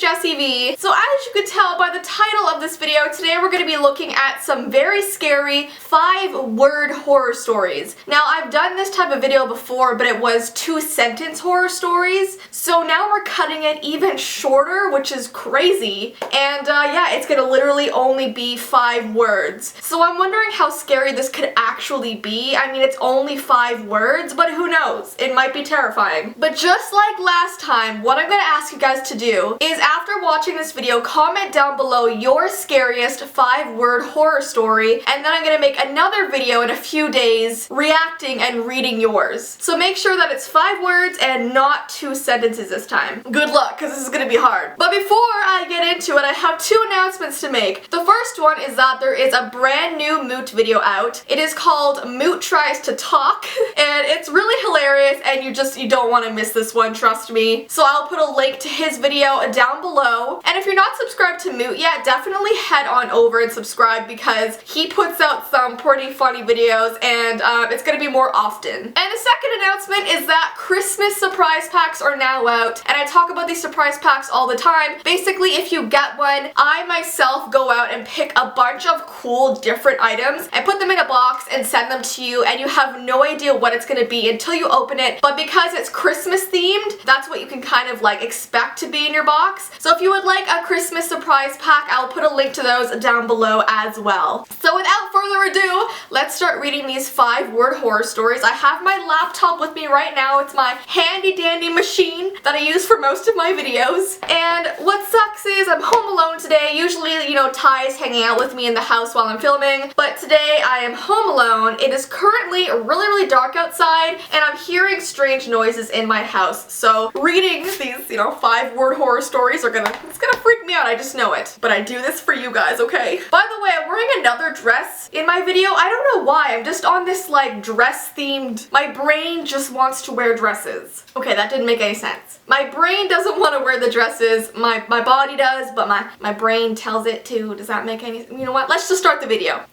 Jessie V. So as you could tell by the title of this video, today we're going to be looking at some very scary 5-word horror stories. Now I've done this type of video before, but it was 2-sentence horror stories. So now we're cutting it even shorter, which is crazy. And yeah, it's going to literally only be 5 words. So I'm wondering how scary this could actually be. I mean, it's only 5 words, but who knows? It might be terrifying. But just like last time, what I'm going to ask you guys to do is after watching this video, comment down below your scariest 5-word horror story, and then I'm going to make another video in a few days reacting and reading yours. So make sure that it's 5 words and not 2 sentences this time. Good luck, because this is going to be hard. But before I get into it, I have 2 announcements to make. The first one is that there is a brand new Moot video out. It is called Moot Tries to Talk, and it's really hilarious, and you don't want to miss this one, trust me. So I'll put a link to his video down below. And if you're not subscribed to Moot yet, definitely head on over and subscribe because he puts out some pretty funny videos, and it's going to be more often. And the second announcement is that Christmas surprise packs are now out, and I talk about these surprise packs all the time. Basically, if you get one, I myself go out and pick a bunch of cool different items and put them in a box and send them to you, and you have no idea what it's going to be until you open it. But because it's Christmas themed, that's what you can kind of like expect to be in your box. So if you would like a Christmas surprise pack, I'll put a link to those down below as well. So without further ado, let's start reading these 5-word horror stories. I have my laptop with me right now. It's my handy dandy machine that I use for most of my videos. And what sucks is I'm home alone today. Usually, you know, Ty is hanging out with me in the house while I'm filming, but today I am home alone. It is currently really dark outside, and I'm hearing strange noises in my house. So reading these, you know, 5-word horror stories it's gonna freak me out, I just know it. But I do this for you guys, okay? By the way, I'm wearing another dress in my video. I don't know why, I'm just on this like dress themed, my brain just wants to wear dresses. Okay, that didn't make any sense. My brain doesn't want to wear the dresses, my body does, but my brain tells it to. Does that make any, you know what? Let's just start the video.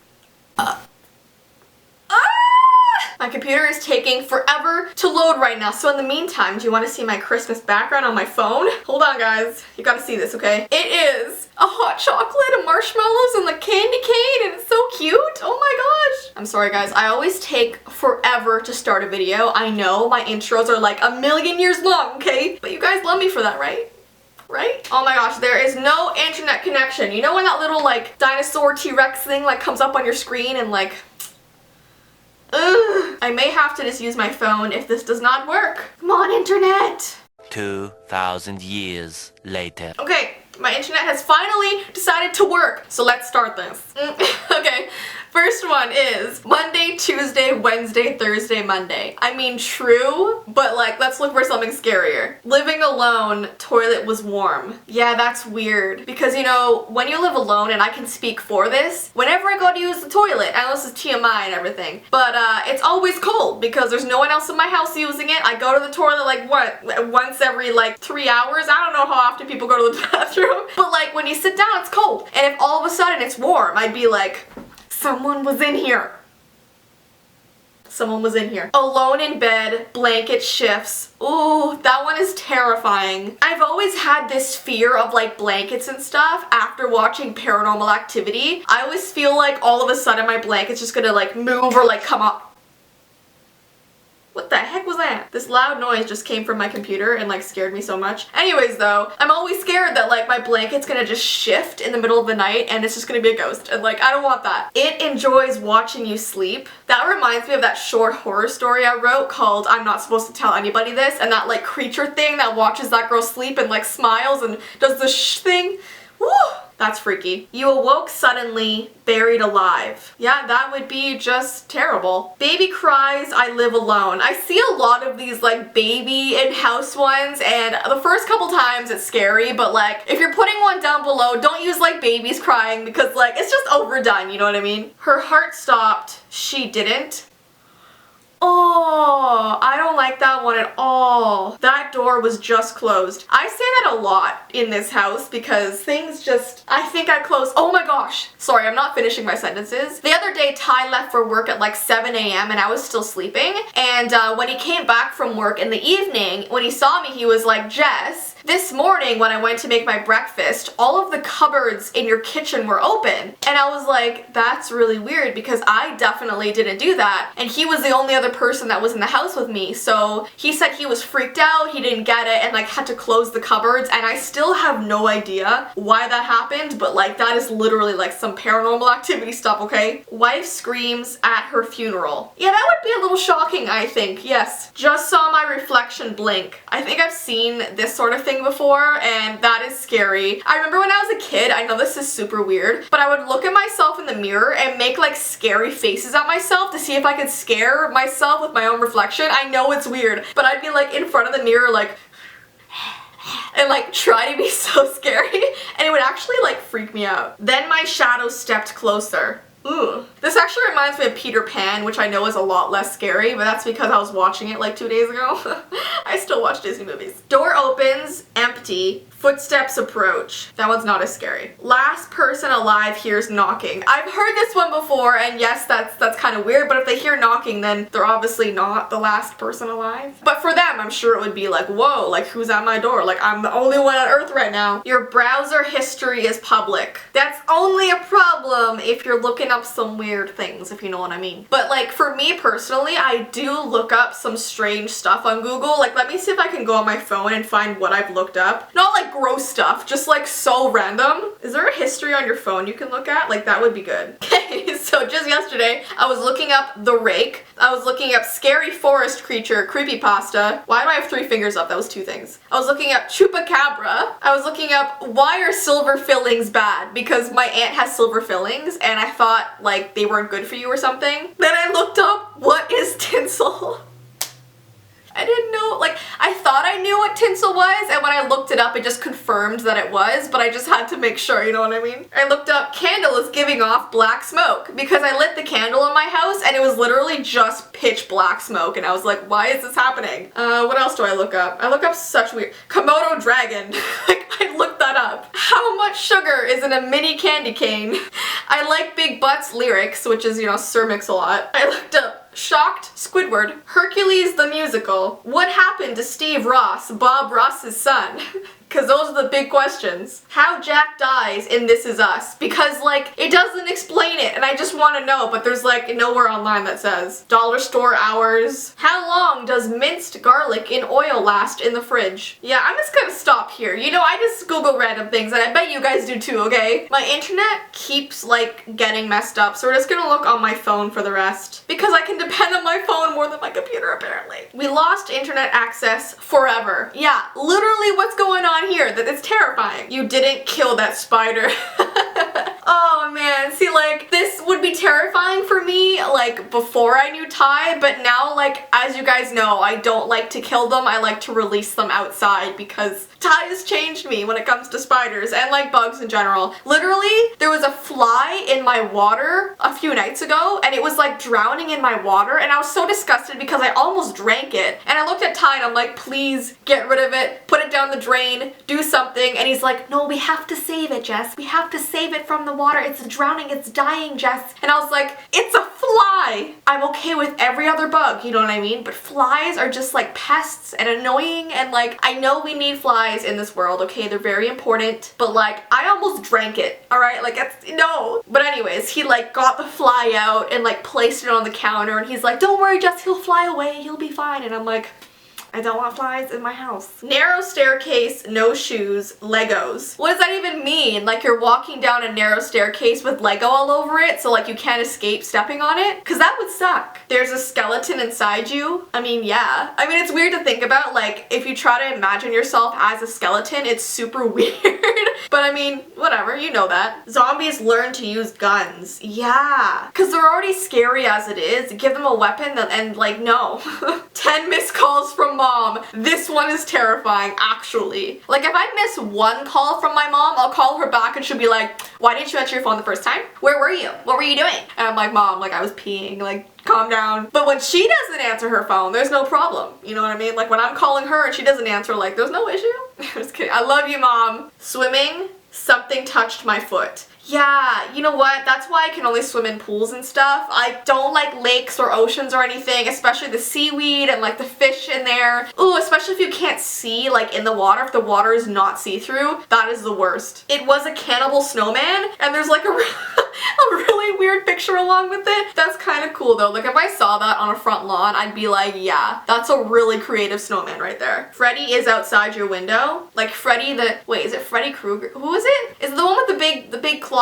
My computer is taking forever to load right now, so in the meantime, do you want to see my Christmas background on my phone? Hold on, guys. You gotta see this, okay? It is a hot chocolate and marshmallows and the candy cane, and it's so cute. Oh my gosh. I'm sorry, guys. I always take forever to start a video. I know my intros are like a million years long, okay? But you guys love me for that, right? Right? Oh my gosh, there is no internet connection. You know when that little like dinosaur T-Rex thing like comes up on your screen and like... Ugh. I may have to just use my phone if this does not work. Come on, internet! 2,000 years later. Okay, my internet has finally decided to work, so let's start this. Okay, first one is Monday, Tuesday, Wednesday, Thursday, Monday. I mean, true, but like, let's look for something scarier. Living alone, toilet was warm. Yeah, that's weird. Because, you know, when you live alone, and I can speak for this, whenever I go to use the toilet, I know this is TMI and everything, but it's always cold because there's no one else in my house using it. I go to the toilet like, what, once every like 3 hours? I don't know how often people go to the bathroom, but like when you sit down, it's cold. And if all of a sudden it's warm, I'd be like, someone was in here. Someone was in here. Alone in bed, blanket shifts. Ooh, that one is terrifying. I've always had this fear of like blankets and stuff after watching Paranormal Activity. I always feel like all of a sudden my blanket's just gonna like move or like come up. What the heck was that? This loud noise just came from my computer and like scared me so much. Anyways though, I'm always scared that like my blanket's gonna just shift in the middle of the night and it's just gonna be a ghost, and like I don't want that. It enjoys watching you sleep. That reminds me of that short horror story I wrote called I'm Not Supposed to Tell Anybody This, and that like creature thing that watches that girl sleep and like smiles and does the shh thing. Woo! That's freaky. You awoke suddenly, buried alive. Yeah, that would be just terrible. Baby cries, I live alone. I see a lot of these like baby and house ones, and the first couple times it's scary, but like if you're putting one down below, don't use like babies crying because like it's just overdone, you know what I mean? Her heart stopped, she didn't. Oh, I don't like that one at all. That door was just closed. I say that a lot in this house because things just, I think I closed. Oh my gosh. Sorry, I'm not finishing my sentences. The other day, Ty left for work at like 7 a.m. and I was still sleeping. And when he came back from work in the evening, when he saw me, he was like, Jess, This morning when I went to make my breakfast, all of the cupboards in your kitchen were open. And I was like, that's really weird because I definitely didn't do that. And he was the only other person that was in the house with me. So he said he was freaked out, he didn't get it, and like had to close the cupboards. And I still have no idea why that happened, but like that is literally like some paranormal activity stuff, okay? Wife screams at her funeral. Yeah, that would be a little shocking, I think. Yes. Just saw my reflection blink. I think I've seen this sort of thing before, and that is scary. I remember when I was a kid, I know this is super weird, but I would look at myself in the mirror and make like scary faces at myself to see if I could scare myself with my own reflection. I know it's weird, but I'd be like in front of the mirror like and like try to be so scary, and it would actually like freak me out. Then my shadow stepped closer. Ooh. This actually reminds me of Peter Pan, which I know is a lot less scary, but that's because I was watching it like 2 days ago. I still watch Disney movies. Door opens, empty, footsteps approach. That one's not as scary. Last person alive hears knocking. I've heard this one before, and yes, that's kind of weird, but if they hear knocking, then they're obviously not the last person alive. But for them, I'm sure it would be like, whoa, like who's at my door? Like I'm the only one on earth right now. Your browser history is public. That's only a problem if you're looking up some weird things, if you know what I mean. But like for me personally, I do look up some strange stuff on Google. Like let me see if I can go on my phone and find what I've looked up. Not like gross stuff, just like so random. Is there a history on your phone you can look at? Like that would be good. Okay, so just yesterday I was looking up The Rake. I was looking up Scary Forest Creature Creepypasta. Why do I have 3 fingers up? That was 2 things. I was looking up Chupacabra. I was looking up why are silver fillings bad? Because my aunt has silver fillings and I thought like they weren't good for you or something. Then I looked up what is tinsel. I didn't know, like, I thought I knew what tinsel was, and when I looked it up, it just confirmed that it was, but I just had to make sure, you know what I mean? I looked up, candle is giving off black smoke, because I lit the candle in my house, and it was literally just pitch black smoke, and I was like, why is this happening? What else do I look up? I look up such weird, Komodo dragon. Like, I looked that up. How much sugar is in a mini candy cane? I like Big Butts lyrics, which is, you know, Sir Mix-a-Lot. I looked up shocked Squidward, Hercules the musical, what happened to Steve Ross, Bob Ross's son? Because those are the big questions. How Jack dies in This Is Us. Because, like, it doesn't explain it, and I just want to know, but there's, like, nowhere online that says. Dollar store hours. How long does minced garlic in oil last in the fridge? Yeah, I'm just gonna stop here. You know, I just Google random things, and I bet you guys do too, okay? My internet keeps, like, getting messed up, so we're just gonna look on my phone for the rest. Because I can depend on my phone more than my computer, apparently. We lost internet access forever. Yeah, literally what's going on here, that it's terrifying. You didn't kill that spider. Oh man, see, like, this would be terrifying for me, like, before I knew Ty, but now, like, as you guys know, I don't like to kill them, I like to release them outside because Ty has changed me when it comes to spiders and, like, bugs in general. Literally, there was a fly in my water a few nights ago, and it was, like, drowning in my water, and I was so disgusted because I almost drank it. And I looked at Ty and I'm like, please get rid of it, put it down the drain, do something, and he's like, no, we have to save it, Jess. We have to save it from the water. It's drowning, it's dying, Jess. And I was like, it's a fly. I'm okay with every other bug, you know what I mean? But flies are just like pests and annoying, and like, I know we need flies in this world, okay? They're very important, but like, I almost drank it, all right? Like, it's, no. But anyways, he like got the fly out and like placed it on the counter, and he's like, don't worry, Jess, he'll fly away, he'll be fine. And I'm like, I don't want flies in my house. Narrow staircase, no shoes, Legos. What does that even mean? Like you're walking down a narrow staircase with Lego all over it, so like you can't escape stepping on it? Cause that would suck. There's a skeleton inside you? I mean, yeah. I mean, it's weird to think about, like, if you try to imagine yourself as a skeleton, it's super weird. But I mean, whatever, you know that. Zombies learn to use guns. Yeah. Cause they're already scary as it is. Give them a weapon and like, no. 10 missed calls from mom. This one is terrifying, actually. Like, if I miss one call from my mom, I'll call her back and she'll be like, why didn't you answer your phone the first time? Where were you? What were you doing? And I'm like, Mom, like, I was peeing, like, calm down. But when she doesn't answer her phone, there's no problem. You know what I mean? Like, when I'm calling her and she doesn't answer, like, there's no issue. I'm just kidding. I love you, Mom. Swimming, something touched my foot. Yeah, you know what? That's why I can only swim in pools and stuff. I don't like lakes or oceans or anything, especially the seaweed and like the fish in there. Ooh, especially if you can't see like in the water, if the water is not see-through, that is the worst. It was a cannibal snowman, and there's like a really weird picture along with it. That's kind of cool though. Like if I saw that on a front lawn, I'd be like, yeah, that's a really creative snowman right there. Freddy is outside your window. Like Freddy wait, is it Freddy Krueger? Who is it? Is it the one with the big claws?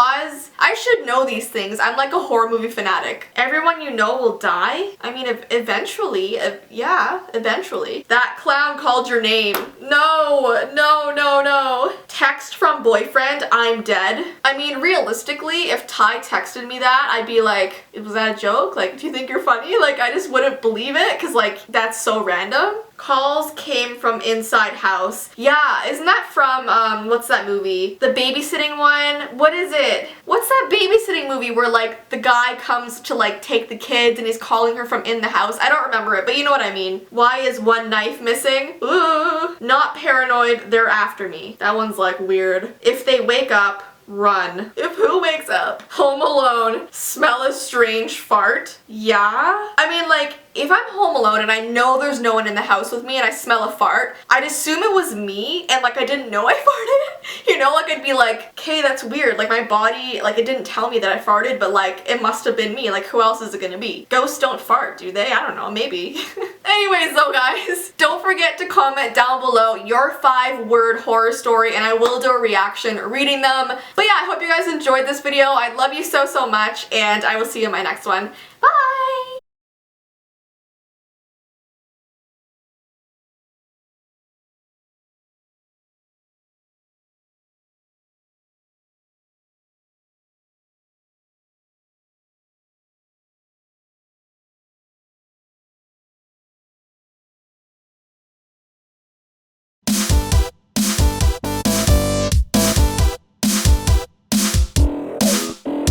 I should know these things. I'm like a horror movie fanatic. Everyone you know will die? I mean, eventually, yeah, eventually. That clown called your name. No, no, no, no. Text from boyfriend, I'm dead. I mean, realistically, if Ty texted me that, I'd be like, was that a joke? Like, do you think you're funny? Like, I just wouldn't believe it, because like, that's so random. Calls came from inside house. Yeah, isn't that from, what's that movie? The babysitting one? What is it? What's that babysitting movie where like the guy comes to like take the kids and he's calling her from in the house? I don't remember it, but you know what I mean. Why is one knife missing? Ooh. Not paranoid, they're after me. That one's like weird. If they wake up, run. If who wakes up? Home alone. Smell a strange fart. Yeah? I mean, like, if I'm home alone and I know there's no one in the house with me and I smell a fart, I'd assume it was me and like I didn't know I farted. You know, like I'd be like, okay, that's weird. Like my body, like it didn't tell me that I farted, but like it must have been me. Like who else is it gonna be? Ghosts don't fart, do they? I don't know, maybe. Anyways though guys, don't forget to comment down below your 5-word horror story and I will do a reaction reading them. But yeah, I hope you guys enjoyed this video. I love you so much and I will see you in my next one. Bye!